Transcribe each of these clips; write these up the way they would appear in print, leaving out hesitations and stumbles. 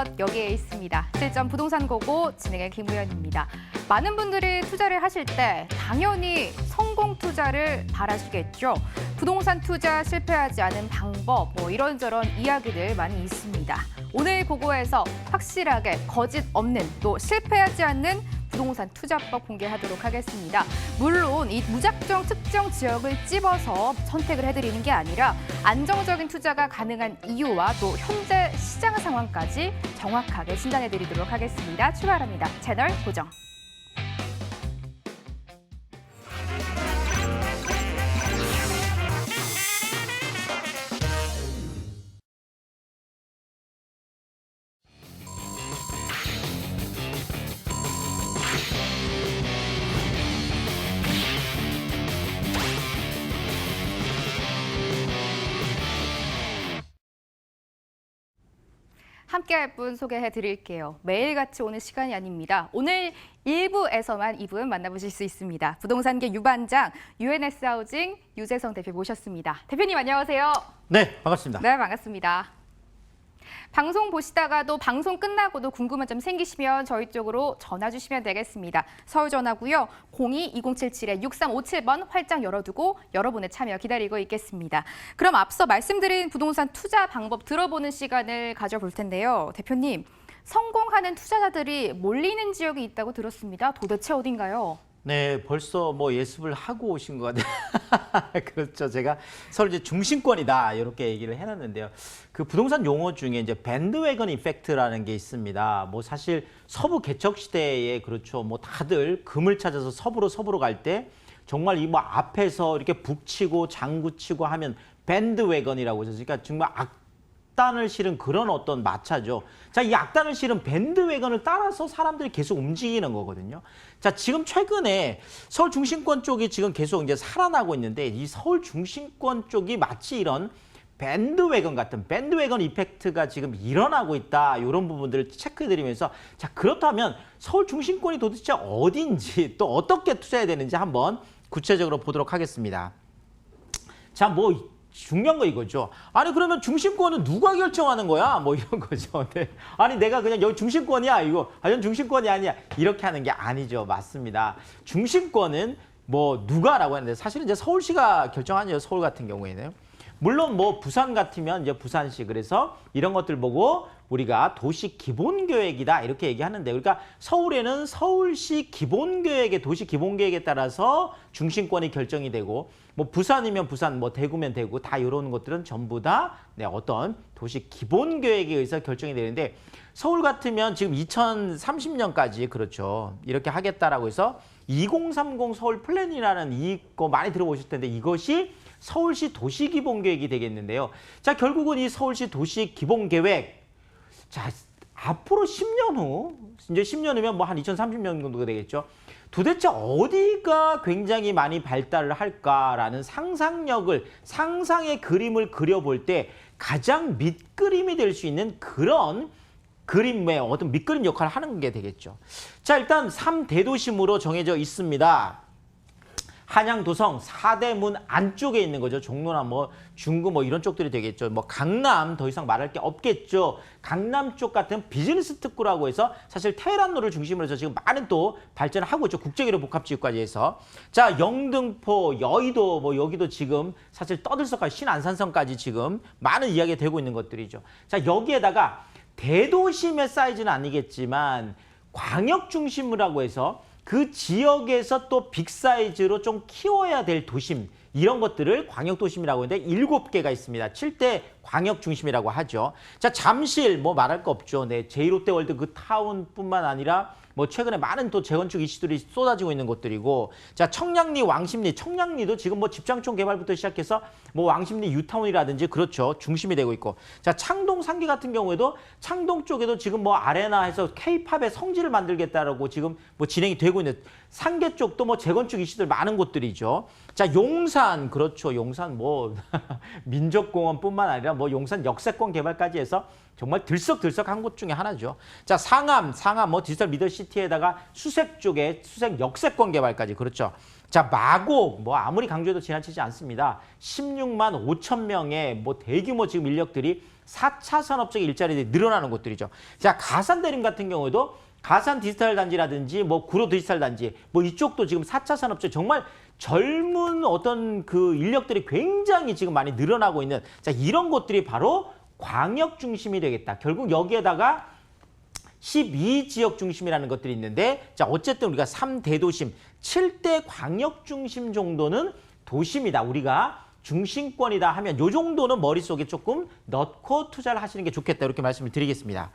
것 여기에 있습니다. 실전 부동산 고고 진행의 김우연입니다. 많은 분들이 투자를 하실 때 당연히 성공 투자를 바라시겠죠. 부동산 투자 실패하지 않은 방법, 이런저런 이야기들 많이 있습니다. 오늘 고고에서 확실하게 거짓 없는 또 실패하지 않는 부동산 투자법 공개하도록 하겠습니다. 물론 이 무작정 특정 지역을 찝어서 선택을 해드리는 게 아니라 안정적인 투자가 가능한 이유와 또 현재 시장 상황까지 정확하게 진단해드리도록 하겠습니다. 출발합니다. 채널 고정. 함께할 분 소개해드릴게요. 매일같이 오는 시간이 아닙니다. 오늘 1부에서만 이분 만나보실 수 있습니다. 부동산계 유반장 UNS하우징 유재성 대표 모셨습니다. 대표님 안녕하세요. 네, 반갑습니다. 네, 반갑습니다. 방송 보시다가도 방송 끝나고도 궁금한 점 생기시면 저희 쪽으로 전화 주시면 되겠습니다. 서울 전화고요. 02-2077-6357번 활짝 열어두고 여러분의 참여 기다리고 있겠습니다. 그럼 앞서 말씀드린 부동산 투자 방법 들어보는 시간을 가져볼 텐데요. 대표님, 성공하는 투자자들이 몰리는 지역이 있다고 들었습니다. 도대체 어딘가요? 네, 벌써 예습을 하고 오신 것 같아요. 그렇죠. 제가 서울 이제 중심권이다 이렇게 얘기를 해놨는데요. 그 부동산 용어 중에 이제 밴드웨건 이펙트라는 게 있습니다. 사실 서부 개척 시대에 그렇죠. 다들 금을 찾아서 서부로 갈 때 정말 이 앞에서 이렇게 북치고 장구치고 하면 밴드웨건이라고 해서 그러니까 정말 악단을 실은 그런 어떤 마차죠. 자, 이 악단을 실은 밴드웨건을 따라서 사람들이 계속 움직이는 거거든요. 자, 지금 최근에 서울 중심권 쪽이 지금 계속 이제 살아나고 있는데 이 서울 중심권 쪽이 마치 이런 밴드웨건 같은 밴드웨건 이펙트가 지금 일어나고 있다. 이런 부분들을 체크해드리면서 자, 그렇다면 서울 중심권이 도대체 어딘지 또 어떻게 투자해야 되는지 한번 구체적으로 보도록 하겠습니다. 자, 중요한 거 이거죠. 아니 그러면 중심권은 누가 결정하는 거야? 이런 거죠. 네. 아니 내가 그냥 여기 중심권이야 이거. 연 중심권이 아니야. 이렇게 하는 게 아니죠. 맞습니다. 중심권은 누가라고 하는데 사실은 이제 서울시가 결정하죠. 서울 같은 경우에는. 물론 부산 같으면 이제 부산시 그래서 이런 것들 보고 우리가 도시 기본계획이다 이렇게 얘기하는데 그러니까 서울에는 서울시 기본계획의 도시 기본계획에 따라서 중심권이 결정이 되고 부산이면 부산, 대구면 대구 다 이런 것들은 전부 다 어떤 도시 기본계획에 의해서 결정이 되는데 서울 같으면 지금 2030년까지 그렇죠 이렇게 하겠다라고 해서 2030 서울 플랜이라는 이거 많이 들어보셨을 텐데 이것이 서울시 도시기본계획이 되겠는데요. 자, 결국은 이 서울시 도시기본계획 자, 앞으로 10년 후 이제 10년 후면 한 2030년 정도가 되겠죠. 도대체 어디가 굉장히 많이 발달을 할까라는 상상의 그림을 그려볼 때 가장 밑그림이 될 수 있는 그런 그림의 어떤 밑그림 역할을 하는 게 되겠죠. 자, 일단 3대도심으로 정해져 있습니다. 한양, 도성, 사대문 안쪽에 있는 거죠. 종로나 중구 이런 쪽들이 되겠죠. 강남 더 이상 말할 게 없겠죠. 강남 쪽 같은 비즈니스 특구라고 해서 사실 테헤란로를 중심으로 해서 지금 많은 또 발전을 하고 있죠. 국제기록 복합지구까지 해서. 자, 영등포, 여의도 여기도 지금 사실 떠들썩한 신안산성까지 지금 많은 이야기가 되고 있는 것들이죠. 자, 여기에다가 대도심의 사이즈는 아니겠지만 광역 중심이라고 해서 그 지역에서 또 빅사이즈로 좀 키워야 될 도심 이런 것들을 광역도심이라고 하는데 7개가 있습니다. 7대 광역중심이라고 하죠. 자, 잠실 말할 거 없죠. 네, 제2롯데월드 그 타운뿐만 아니라 최근에 많은 또 재건축 이슈들이 쏟아지고 있는 곳들이고 자, 청량리, 왕십리, 청량리도 지금 집장촌 개발부터 시작해서 왕십리 유타운이라든지 그렇죠. 중심이 되고 있고 자, 창동 상계 같은 경우에도 창동 쪽에도 지금 아레나 해서 K-팝의 성지를 만들겠다라고 지금 진행이 되고 있는 상계 쪽도 재건축 이슈들 많은 곳들이죠. 자, 용산 그렇죠. 용산 민족공원뿐만 아니라 용산 역세권 개발까지 해서 정말 들썩들썩한 곳 중에 하나죠. 자, 상암 디지털 미들시티에다가 수색 쪽에 수색 역세권 개발까지 그렇죠. 자, 마곡 아무리 강조해도 지나치지 않습니다. 16만 5천 명의 대규모 지금 인력들이 4차 산업 쪽의 일자리들이 늘어나는 곳들이죠. 자, 가산 대림 같은 경우에도 가산 디지털 단지라든지 뭐 구로 디지털 단지 뭐 이쪽도 지금 4차 산업 쪽 정말 젊은 어떤 그 인력들이 굉장히 지금 많이 늘어나고 있는 자, 이런 곳들이 바로 광역 중심이 되겠다. 결국 여기에다가 12지역 중심이라는 것들이 있는데 자, 어쨌든 우리가 3대도심, 7대 광역 중심 정도는 도심이다. 우리가 중심권이다 하면 요 정도는 머릿속에 조금 넣고 투자를 하시는 게 좋겠다. 이렇게 말씀을 드리겠습니다.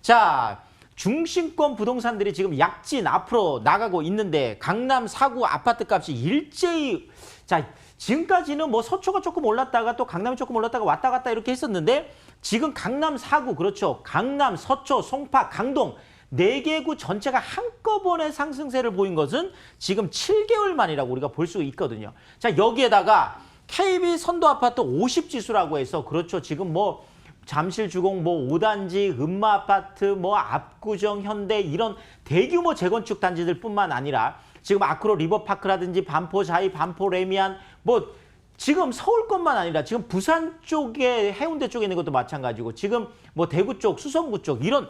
자, 중심권 부동산들이 지금 약진 앞으로 나가고 있는데 강남 4구 아파트 값이 일제히 자, 지금까지는 뭐 서초가 조금 올랐다가 또 강남이 조금 올랐다가 왔다 갔다 이렇게 했었는데 지금 강남 4구 그렇죠. 강남, 서초, 송파, 강동 4개구 전체가 한꺼번에 상승세를 보인 것은 지금 7개월 만이라고 우리가 볼 수 있거든요. 자, 여기에다가 KB 선도 아파트 50지수라고 해서 그렇죠. 지금 뭐 잠실주공 뭐 5단지, 음마아파트, 뭐 압구정, 현대 이런 대규모 재건축 단지들뿐만 아니라 지금 아크로 리버파크라든지 반포 자이, 반포 레미안 뭐 지금 서울권만 아니라 지금 부산 쪽에 해운대 쪽에 있는 것도 마찬가지고 지금 뭐 대구 쪽, 수성구 쪽 이런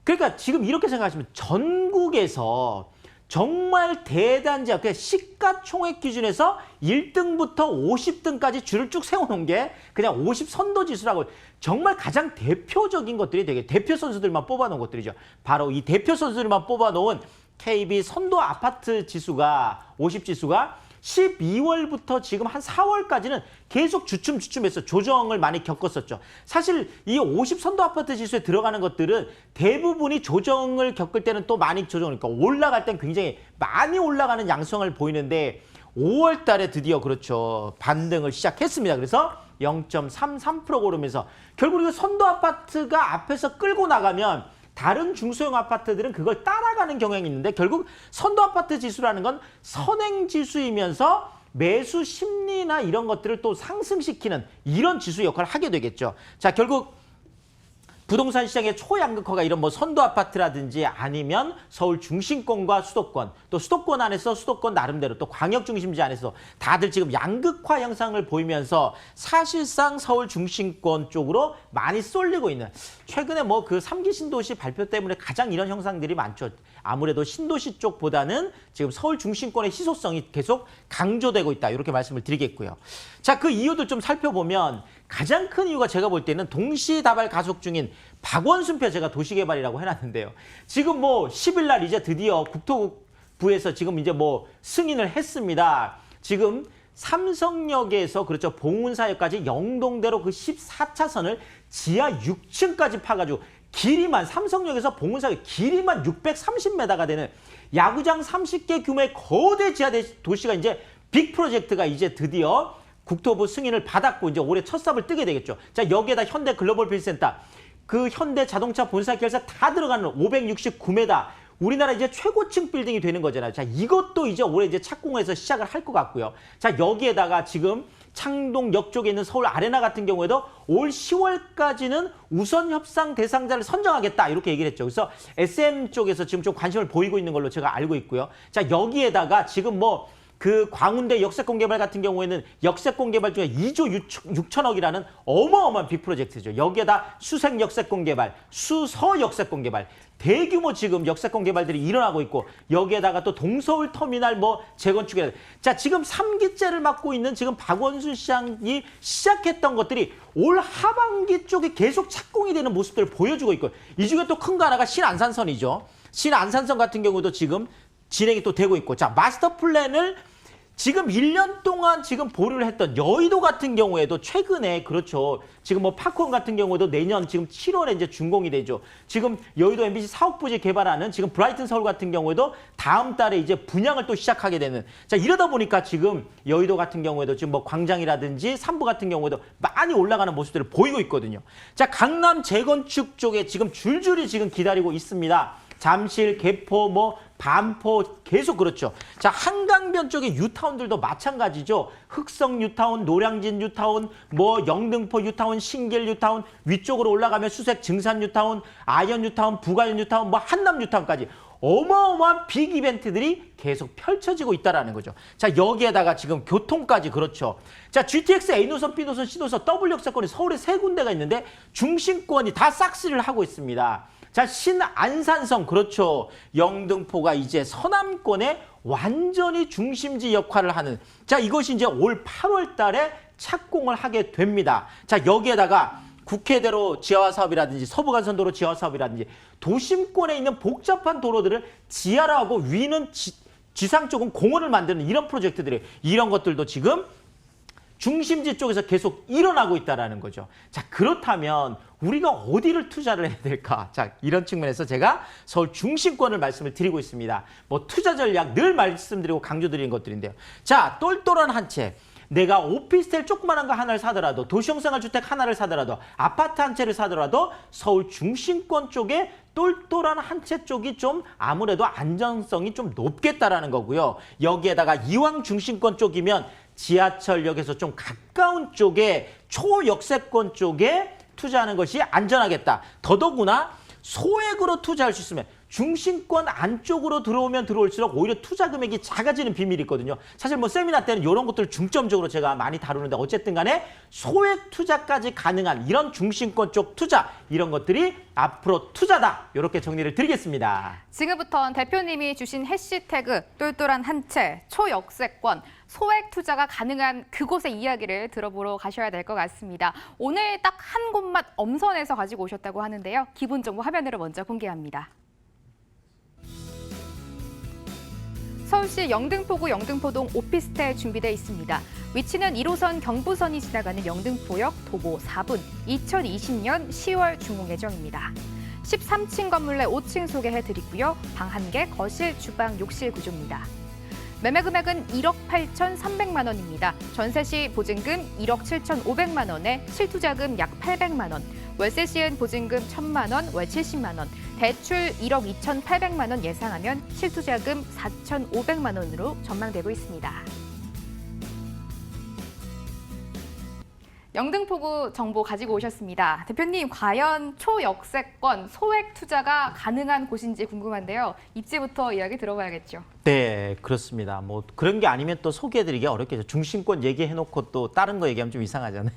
그러니까 지금 이렇게 생각하시면 전국에서 정말 대단지 그러니까 시가총액 기준에서 1등부터 50등까지 줄을 쭉 세워놓은 게 그냥 50선도 지수라고 정말 가장 대표적인 것들이 되게 대표 선수들만 뽑아놓은 것들이죠. 바로 이 대표 선수들만 뽑아놓은 KB 선도 아파트 지수가 50지수가 12월부터 지금 한 4월까지는 계속 주춤주춤해서 조정을 많이 겪었었죠. 사실 이 50선도 아파트 지수에 들어가는 것들은 대부분이 조정을 겪을 때는 또 많이 조정을, 그러니까 올라갈 땐 굉장히 많이 올라가는 양성을 보이는데 5월 달에 드디어 그렇죠. 반등을 시작했습니다. 그래서 0.33% 오르면서 결국 이 선도 아파트가 앞에서 끌고 나가면 다른 중소형 아파트들은 그걸 따라가는 경향이 있는데 결국 선도 아파트 지수라는 건 선행 지수이면서 매수 심리나 이런 것들을 또 상승시키는 이런 지수 역할을 하게 되겠죠. 자, 결국 부동산 시장의 초양극화가 이런 뭐 선도 아파트라든지 아니면 서울 중심권과 수도권, 또 수도권 안에서 수도권 나름대로 또 광역 중심지 안에서 다들 지금 양극화 현상을 보이면서 사실상 서울 중심권 쪽으로 많이 쏠리고 있는 최근에 뭐 그 3기 신도시 발표 때문에 가장 이런 현상들이 많죠. 아무래도 신도시 쪽보다는 지금 서울 중심권의 희소성이 계속 강조되고 있다. 이렇게 말씀을 드리겠고요. 자, 그 이유들 좀 살펴보면 가장 큰 이유가 제가 볼 때는 동시다발 가속 중인 박원순표 제가 도시개발이라고 해놨는데요. 지금 뭐 10일 날 이제 드디어 국토부에서 지금 이제 뭐 승인을 했습니다. 지금 삼성역에서 그렇죠. 봉은사역까지 영동대로 그 14차선을 지하 6층까지 파가지고 길이만 삼성역에서 봉은사역 길이만 630m가 되는 야구장 30개 규모의 거대 지하 도시가 이제 빅 프로젝트가 이제 드디어 국토부 승인을 받았고 이제 올해 첫 삽을 뜨게 되겠죠. 자, 여기에다 현대 글로벌 빌센터, 그 현대 자동차 본사 결사 다 들어가는 569m. 우리나라 이제 최고층 빌딩이 되는 거잖아요. 자, 이것도 이제 올해 이제 착공해서 시작을 할 것 같고요. 자, 여기에다가 지금 창동역 쪽에 있는 서울 아레나 같은 경우에도 올 10월까지는 우선 협상 대상자를 선정하겠다 이렇게 얘기를 했죠. 그래서 SM 쪽에서 지금 좀 관심을 보이고 있는 걸로 제가 알고 있고요. 자, 여기에다가 지금 뭐 그 광운대 역세권 개발 같은 경우에는 역세권 개발 중에 2조 6천억이라는 어마어마한 빅 프로젝트죠. 여기에다 수색 역세권 개발, 수서 역세권 개발, 대규모 지금 역세권 개발들이 일어나고 있고 여기에다가 또 동서울 터미널 뭐 재건축에 자, 지금 3기째를 맡고 있는 지금 박원순 시장이 시작했던 것들이 올 하반기 쪽에 계속 착공이 되는 모습들을 보여주고 있고 이 중에 또 큰 거 하나가 신안산선이죠. 신안산선 같은 경우도 지금 진행이 또 되고 있고 자, 마스터 플랜을 지금 1년 동안 지금 보류를 했던 여의도 같은 경우에도 최근에 그렇죠. 지금 뭐 파크원 같은 경우도 내년 지금 7월에 이제 준공이 되죠. 지금 여의도 MBC 사옥부지 개발하는 지금 브라이튼 서울 같은 경우에도 다음 달에 이제 분양을 또 시작하게 되는 자, 이러다 보니까 지금 여의도 같은 경우에도 지금 뭐 광장이라든지 삼부 같은 경우에도 많이 올라가는 모습들을 보이고 있거든요. 자, 강남 재건축 쪽에 지금 줄줄이 지금 기다리고 있습니다. 잠실, 개포, 뭐 반포 계속 그렇죠. 자, 한강변 쪽의 유타운들도 마찬가지죠. 흑성 뉴타운, 노량진 뉴타운, 뭐 영등포 뉴타운, 신길 뉴타운, 위쪽으로 올라가면 수색 증산 뉴타운, 아현 뉴타운, 부가현 뉴타운, 뭐 한남 뉴타운까지 어마어마한 빅 이벤트들이 계속 펼쳐지고 있다는 거죠. 자, 여기에다가 지금 교통까지 그렇죠. 자, GTX A노선, B노선, C노선, W 역세권이 서울에 3군데가 있는데 중심권이 다 싹쓸이를 하고 있습니다. 자, 신안산성 그렇죠. 영등포가 이제 서남권의 완전히 중심지 역할을 하는 자, 이것이 이제 올 8월 달에 착공을 하게 됩니다. 자, 여기에다가 국회대로 지하화 사업이라든지 서부간선도로 지하화 사업이라든지 도심권에 있는 복잡한 도로들을 지하로 하고 위는 지상 쪽은 공원을 만드는 이런 프로젝트들이 이런 것들도 지금 중심지 쪽에서 계속 일어나고 있다는 거죠. 자, 그렇다면 우리가 어디를 투자를 해야 될까? 자, 이런 측면에서 제가 서울 중심권을 말씀을 드리고 있습니다. 뭐 투자 전략 늘 말씀드리고 강조드리는 것들인데요. 자, 똘똘한 한 채. 내가 오피스텔 조그만한 거 하나를 사더라도 도시형생활주택 하나를 사더라도 아파트 한 채를 사더라도 서울 중심권 쪽에 똘똘한 한 채 쪽이 좀 아무래도 안전성이 좀 높겠다라는 거고요. 여기에다가 이왕 중심권 쪽이면 지하철역에서 좀 가까운 쪽에 초역세권 쪽에 투자하는 것이 안전하겠다. 더더구나 소액으로 투자할 수 있으면 중심권 안쪽으로 들어오면 들어올수록 오히려 투자 금액이 작아지는 비밀이 있거든요. 사실 뭐 세미나 때는 이런 것들을 중점적으로 제가 많이 다루는데 어쨌든 간에 소액 투자까지 가능한 이런 중심권 쪽 투자 이런 것들이 앞으로 투자다. 이렇게 정리를 드리겠습니다. 지금부터는 대표님이 주신 해시태그 똘똘한 한 채, 초역세권, 소액 투자가 가능한 그곳의 이야기를 들어보러 가셔야 될 것 같습니다. 오늘 딱 한 곳만 엄선해서 가지고 오셨다고 하는데요. 기본 정보 화면으로 먼저 공개합니다. 서울시 영등포구 영등포동 오피스텔 준비되어 있습니다. 위치는 1호선 경부선이 지나가는 영등포역 도보 4분, 2020년 10월 준공 예정입니다. 13층 건물 내 5층 소개해드리고요. 방 1개, 거실, 주방, 욕실 구조입니다. 매매 금액은 1억 8,300만 원입니다. 전세 시 보증금 1억 7,500만 원에 실투자금 약 800만 원, 월세 시엔 보증금 1,000만 원, 월 70만 원, 대출 1억 2,800만 원 예상하면 실투자금 4,500만 원으로 전망되고 있습니다. 영등포구 정보 가지고 오셨습니다. 대표님, 과연 초역세권 소액 투자가 가능한 곳인지 궁금한데요. 입지부터 이야기 들어봐야겠죠. 네, 그렇습니다. 뭐 그런 게 아니면 또 소개해드리기 어렵겠죠. 중심권 얘기해놓고 또 다른 거 얘기하면 좀 이상하잖아요.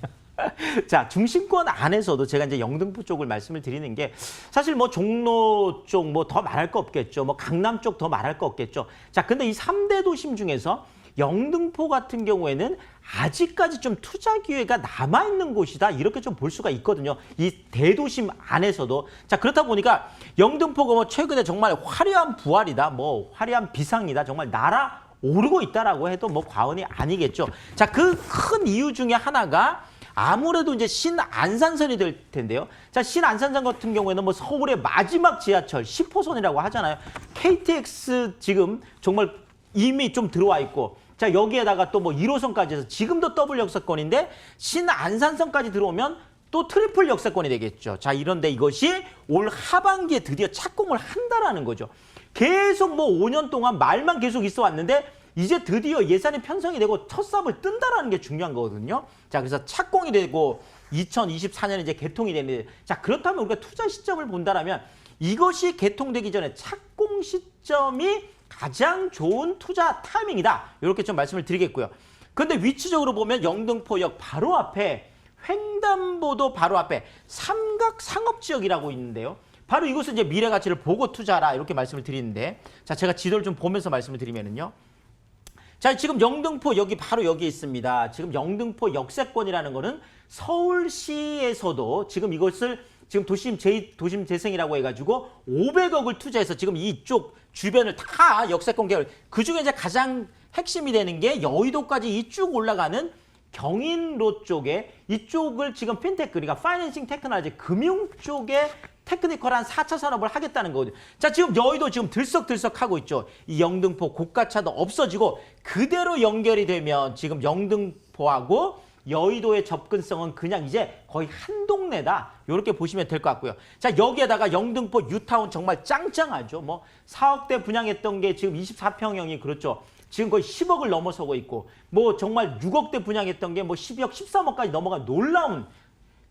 자, 중심권 안에서도 제가 이제 영등포 쪽을 말씀을 드리는 게 사실 뭐 종로 쪽 뭐 더 말할 거 없겠죠. 뭐 강남 쪽 더 말할 거 없겠죠. 자, 근데 이 3대 도심 중에서 영등포 같은 경우에는 아직까지 좀 투자 기회가 남아있는 곳이다. 이렇게 좀 볼 수가 있거든요. 이 대도심 안에서도. 자, 그렇다 보니까 영등포가 뭐 최근에 정말 화려한 부활이다. 뭐 화려한 비상이다. 정말 날아오르고 있다라고 해도 뭐 과언이 아니겠죠. 자, 그 큰 이유 중에 하나가 아무래도 이제 신안산선이 될 텐데요. 자, 신안산선 같은 경우에는 뭐 서울의 마지막 지하철 10호선이라고 하잖아요. KTX 지금 정말 이미 좀 들어와 있고, 자, 여기에다가 또 뭐 1호선까지 해서 지금도 더블 역세권인데 신안산선까지 들어오면 또 트리플 역세권이 되겠죠. 자, 이런데 이것이 올 하반기에 드디어 착공을 한다라는 거죠. 계속 뭐 5년 동안 말만 계속 있어 왔는데 이제 드디어 예산이 편성이 되고 첫 삽을 뜬다라는 게 중요한 거거든요. 자, 그래서 착공이 되고 2024년에 이제 개통이 되는데, 자, 그렇다면 우리가 투자 시점을 본다라면 이것이 개통되기 전에 착공 시점이 가장 좋은 투자 타이밍이다. 이렇게 좀 말씀을 드리겠고요. 그런데 위치적으로 보면 영등포역 바로 앞에 횡단보도 바로 앞에 삼각 상업지역이라고 있는데요. 바로 이곳은 이제 미래 가치를 보고 투자하라 이렇게 말씀을 드리는데, 자, 제가 지도를 좀 보면서 말씀을 드리면은요. 자, 지금 영등포 여기 바로 여기 있습니다. 지금 영등포 역세권이라는 거는 서울시에서도 지금 이것을 지금 도심 재생이라고 해가지고 500억을 투자해서 지금 이쪽 주변을 다 역세권 계열, 그중에 이제 가장 핵심이 되는 게 여의도까지 이쭉 올라가는 경인로 쪽에 이쪽을 지금 핀테크, 그러니까 파이낸싱 테크놀로지 금융 쪽에 테크니컬한 4차 산업을 하겠다는 거거든요. 자, 지금 여의도 지금 들썩들썩 하고 있죠. 이 영등포 고가차도 없어지고 그대로 연결이 되면 지금 영등포하고 여의도의 접근성은 그냥 이제 거의 한 동네다. 이렇게 보시면 될 것 같고요. 자, 여기에다가 영등포 뉴타운 정말 짱짱하죠. 뭐 4억대 분양했던 게 지금 24평형이 그렇죠. 지금 거의 10억을 넘어서고 있고, 뭐 정말 6억대 분양했던 게 뭐 12억, 13억까지 넘어간 놀라운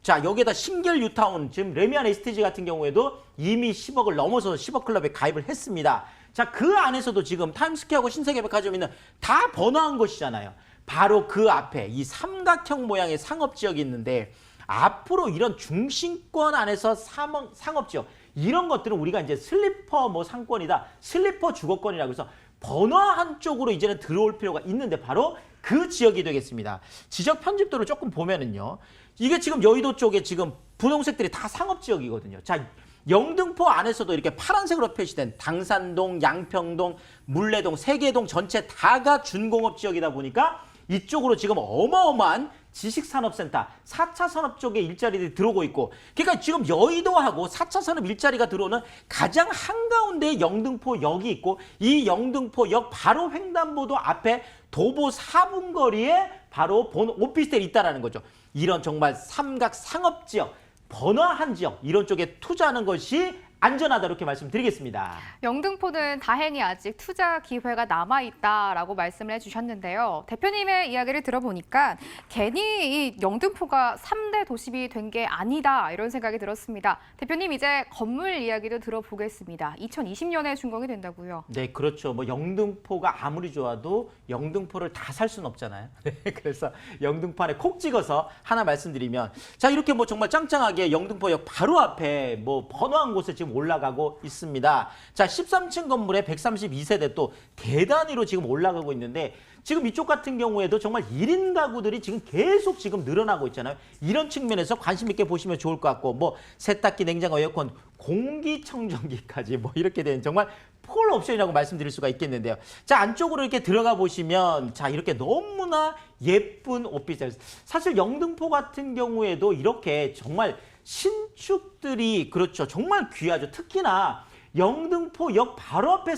자, 여기에다 신길 뉴타운, 지금 레미안 에스티지 같은 경우에도 이미 10억을 넘어서 10억 클럽에 가입을 했습니다. 자, 그 안에서도 지금 타임스퀘어하고 신세계백화점이 있는 다 번화한 곳이잖아요. 바로 그 앞에 이 삼각형 모양의 상업지역이 있는데 앞으로 이런 중심권 안에서 상업지역 이런 것들은 우리가 이제 슬리퍼 뭐 상권이다, 슬리퍼 주거권이라고 해서 번화한 쪽으로 이제는 들어올 필요가 있는데 바로 그 지역이 되겠습니다. 지적 편집도를 조금 보면은요. 이게 지금 여의도 쪽에 지금 분홍색들이 다 상업지역이거든요. 자, 영등포 안에서도 이렇게 파란색으로 표시된 당산동, 양평동, 물레동, 세계동 전체 다가 준공업지역이다 보니까 이쪽으로 지금 어마어마한 지식산업센터, 4차 산업 쪽에 일자리들이 들어오고 있고 그러니까 지금 여의도하고 4차 산업 일자리가 들어오는 가장 한가운데에 영등포역이 있고 이 영등포역 바로 횡단보도 앞에 도보 4분 거리에 바로 본 오피스텔이 있다는 거죠. 이런 정말 삼각 상업지역, 번화한 지역 이런 쪽에 투자하는 것이 안전하다 이렇게 말씀드리겠습니다. 영등포는 다행히 아직 투자 기회가 남아있다라고 말씀을 해주셨는데요. 대표님의 이야기를 들어보니까 괜히 이 영등포가 3대 도심이 된 게 아니다 이런 생각이 들었습니다. 대표님 이제 건물 이야기도 들어보겠습니다. 2020년에 준공이 된다고요. 네, 그렇죠. 뭐 영등포가 아무리 좋아도 영등포를 다 살 수는 없잖아요. 네, 그래서 영등포 안에 콕 찍어서 하나 말씀드리면 자 이렇게 뭐 정말 짱짱하게 영등포역 바로 앞에 뭐 번화한 곳에 지금 올라가고 있습니다. 자, 13층 건물에 132세대 또 대단위로 지금 올라가고 있는데 지금 이쪽 같은 경우에도 정말 1인 가구들이 지금 계속 지금 늘어나고 있잖아요. 이런 측면에서 관심 있게 보시면 좋을 것 같고 뭐 세탁기, 냉장고, 에어컨, 공기청정기까지 뭐 이렇게 된 정말 폴 옵션이라고 말씀드릴 수가 있겠는데요. 자, 안쪽으로 이렇게 들어가 보시면 자, 이렇게 너무나 예쁜 오피스텔. 사실 영등포 같은 경우에도 이렇게 정말 신축들이 그렇죠. 정말 귀하죠. 특히나 영등포역 바로 앞에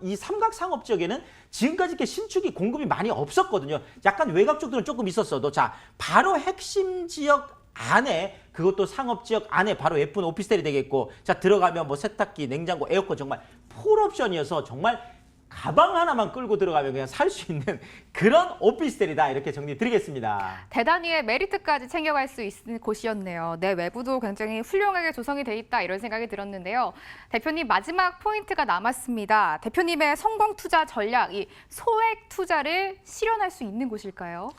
이 삼각 상업지역에는 지금까지 이렇게 신축이 공급이 많이 없었거든요. 약간 외곽 쪽들은 조금 있었어도 자 바로 핵심 지역 안에 그것도 상업지역 안에 바로 예쁜 오피스텔이 되겠고 자 들어가면 뭐 세탁기, 냉장고, 에어컨 정말 풀옵션이어서 정말 가방 하나만 끌고 들어가면 그냥 살 수 있는 그런 오피스텔이다 이렇게 정리 드리겠습니다. 대단위의 메리트까지 챙겨갈 수 있는 곳이었네요. 내 외부도 굉장히 훌륭하게 조성이 돼 있다 이런 생각이 들었는데요. 대표님 마지막 포인트가 남았습니다. 대표님의 성공 투자 전략, 이 소액 투자를 실현할 수 있는 곳일까요?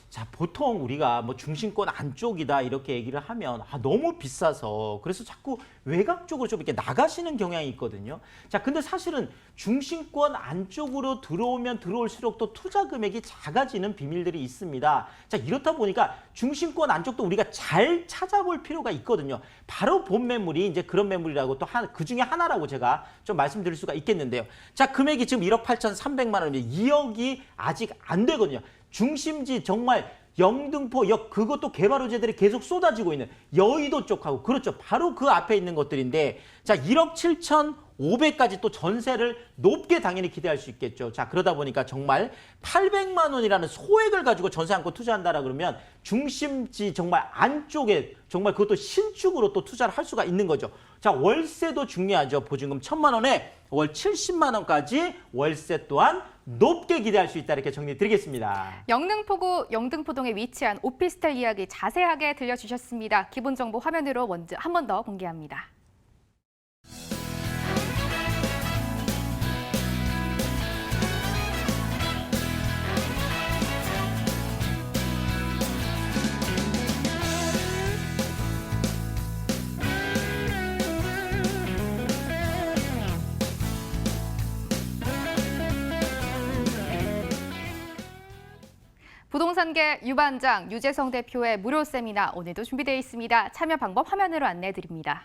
자, 보통 우리가 뭐 중심권 안쪽이다 이렇게 얘기를 하면 너무 비싸서 그래서 자꾸 외곽 쪽으로 좀 이렇게 나가시는 경향이 있거든요. 자, 근데 사실은 중심권 안쪽으로 들어오면 들어올수록 또 투자 금액이 작아지는 비밀들이 있습니다. 자, 이렇다 보니까 중심권 안쪽도 우리가 잘 찾아볼 필요가 있거든요. 바로 본 매물이 이제 그런 매물이라고 또 그 중에 하나라고 제가 좀 말씀드릴 수가 있겠는데요. 자, 금액이 지금 1억 8,300만 원인데 2억이 아직 안 되거든요. 중심지 정말 영등포역 그것도 개발 호재들이 계속 쏟아지고 있는 여의도 쪽하고 그렇죠. 바로 그 앞에 있는 것들인데 자 1억 7,500까지 또 전세를 높게 당연히 기대할 수 있겠죠. 자 그러다 보니까 정말 800만 원이라는 소액을 가지고 전세 안고 투자한다라 그러면 중심지 정말 안쪽에 정말 그것도 신축으로 또 투자를 할 수가 있는 거죠. 자 월세도 중요하죠. 보증금 1,000만 원에 월 70만 원까지 월세 또한 높게 기대할 수 있다 이렇게 정리 드리겠습니다. 영등포구 영등포동에 위치한 오피스텔 이야기 자세하게 들려주셨습니다. 기본 정보 화면으로 먼저 한 번 더 공개합니다. 부동산계 유반장 유재성 대표의 무료 세미나 오늘도 준비되어 있습니다. 참여 방법 화면으로 안내해 드립니다.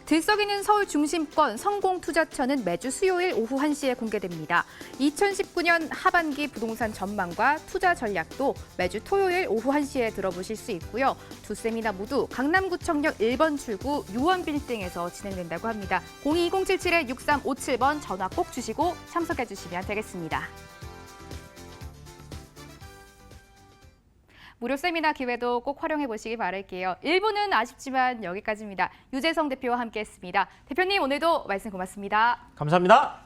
들썩이는 서울 중심권 성공투자처는 매주 수요일 오후 1시에 공개됩니다. 2019년 하반기 부동산 전망과 투자 전략도 매주 토요일 오후 1시에 들어보실 수 있고요. 두 세미나 모두 강남구청역 1번 출구 유원빌딩에서 진행된다고 합니다. 02077-6357번 전화 꼭 주시고 참석해 주시면 되겠습니다. 무료 세미나 기회도 꼭 활용해 보시기 바랄게요. 1부는 아쉽지만 여기까지입니다. 유재성 대표와 함께했습니다. 대표님 오늘도 말씀 고맙습니다. 감사합니다.